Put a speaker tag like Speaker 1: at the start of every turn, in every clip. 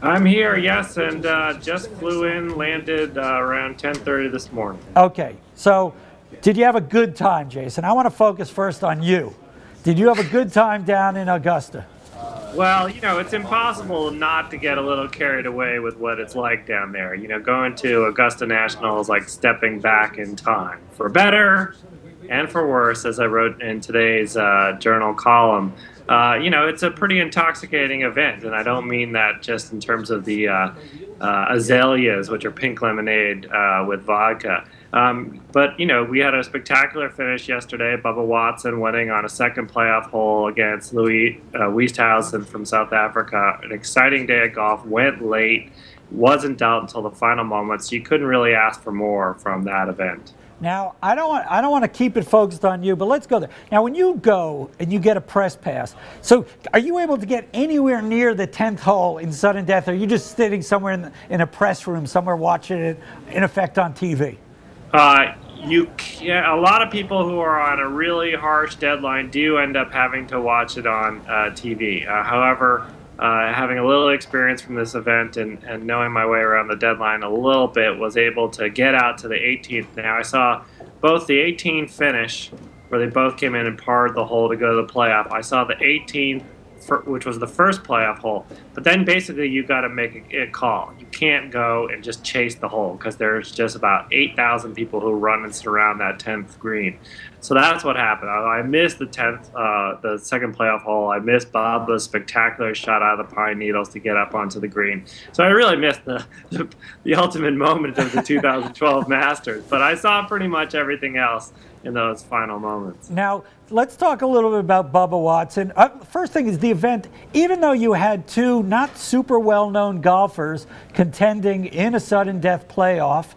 Speaker 1: I'm here, yes, and just flew in, landed around 10:30 this morning.
Speaker 2: Okay, so did you have a good time, Jason? I want to focus first on you. Did you have a good time down in Augusta?
Speaker 1: Well, it's impossible not to get a little carried away with what it's like down there. Going to Augusta National is like stepping back in time, for better and for worse, as I wrote in today's journal column. It's a pretty intoxicating event, and I don't mean that just in terms of the azaleas, which are pink lemonade with vodka. But we had a spectacular finish yesterday. Bubba Watson winning on a second playoff hole against Louis Oosthuizen from South Africa. An exciting day of golf. Went late, wasn't dealt until the final moments. You couldn't really ask for more from that event.
Speaker 2: Now, I don't want to keep it focused on you, but let's go there. Now, when you go and you get a press pass, so are you able to get anywhere near the 10th hole in sudden death, or are you just sitting somewhere in a press room somewhere watching it in effect on TV?
Speaker 1: You can, a lot of people who are on a really harsh deadline do end up having to watch it on TV. However, having a little experience from this event and knowing my way around the deadline a little bit, was able to get out to the 18th. Now, I saw both the 18th finish, where they both came in and parred the hole to go to the playoff. I saw the 18th, which was the first playoff hole. But then basically you got to make a call. You can't go and just chase the hole, because there's just about 8,000 people who run and surround that 10th green. So that's what happened. I missed the 10th, the second playoff hole. I missed Bubba's spectacular shot out of the pine needles to get up onto the green. So I really missed the ultimate moment of the 2012 Masters. But I saw pretty much everything else in those final moments.
Speaker 2: Now, let's talk a little bit about Bubba Watson. First thing is the event, even though you had two not super well-known golfers contending in a sudden death playoff,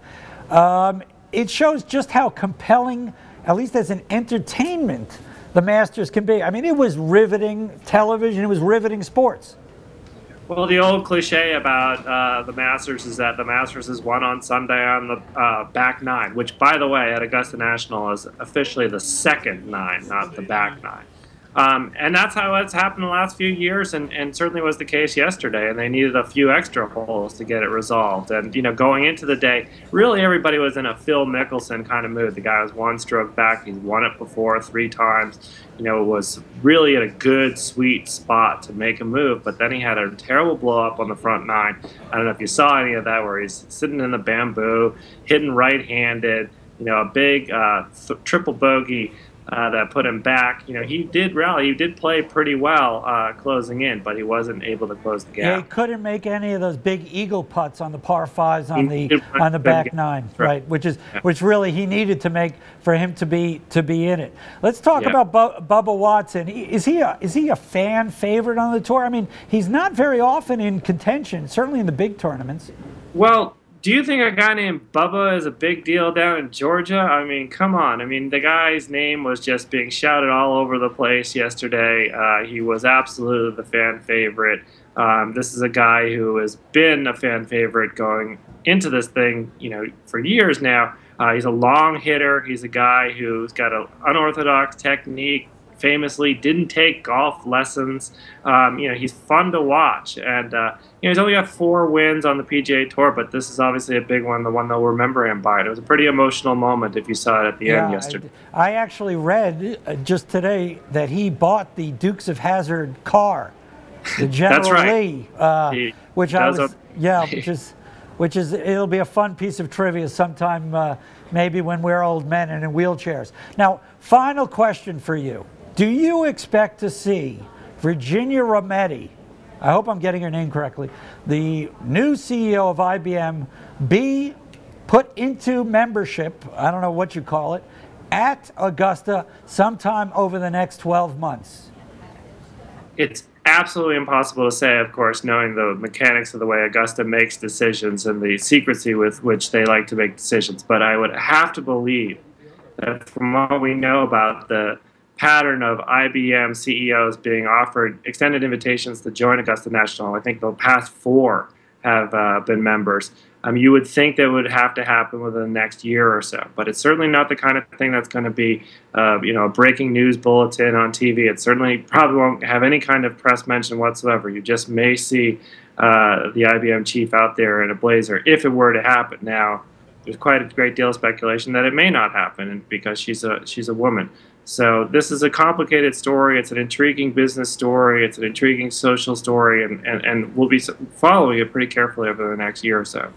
Speaker 2: it shows just how compelling, at least as an entertainment, the Masters can be. I mean, it was riveting television, it was riveting sports.
Speaker 1: Well, the old cliche about the Masters is that the Masters is won on Sunday on the back nine, which, by the way, at Augusta National is officially the second nine, not the back nine. And that's how it's happened the last few years, and certainly was the case yesterday. And they needed a few extra holes to get it resolved. And going into the day, really everybody was in a Phil Mickelson kind of mood. The guy was one stroke back. He's won it before 3 times. Was really in a good, sweet spot to make a move. But then he had a terrible blow up on the front nine. I don't know if you saw any of that, where he's sitting in the bamboo, hitting right-handed. A big triple bogey. That put him back. He did rally. He did play pretty well closing in, but he wasn't able to close the gap.
Speaker 2: Yeah, he couldn't make any of those big eagle putts on the par 5s on the back nine, right? Which really he needed to make for him to be in it. Let's talk about Bubba Watson. Is he a fan favorite on the tour? I mean, he's not very often in contention, certainly in the big tournaments.
Speaker 1: Well, do you think a guy named Bubba is a big deal down in Georgia? I mean, come on. I mean, the guy's name was just being shouted all over the place yesterday. He was absolutely the fan favorite. This is a guy who has been a fan favorite going into this thing, for years now. He's a long hitter. He's a guy who's got an unorthodox technique. Famously didn't take golf lessons. He's fun to watch, and he's only got 4 wins on the PGA Tour, but this is obviously a big one, the one they'll remember him by. It was a pretty emotional moment if you saw it at the end yesterday.
Speaker 2: I actually read just today that he bought the Dukes of Hazzard car, the General
Speaker 1: That's right.
Speaker 2: Lee, which it'll be a fun piece of trivia sometime, maybe when we're old men and in wheelchairs. Now, final question for you. Do you expect to see Virginia Rometty, I hope I'm getting her name correctly, the new CEO of IBM, be put into membership, I don't know what you call it, at Augusta sometime over the next 12 months?
Speaker 1: It's absolutely impossible to say, of course, knowing the mechanics of the way Augusta makes decisions and the secrecy with which they like to make decisions. But I would have to believe that from what we know about the pattern of IBM CEOs being offered extended invitations to join Augusta National, I think the past 4 have been members. You would think that would have to happen within the next year or so, but it's certainly not the kind of thing that's going to be, a breaking news bulletin on TV. It certainly probably won't have any kind of press mention whatsoever. You just may see the IBM chief out there in a blazer if it were to happen. Now, there's quite a great deal of speculation that it may not happen, because she's a woman. So this is a complicated story. It's an intriguing business story. It's an intriguing social story, and we'll be following it pretty carefully over the next year or so.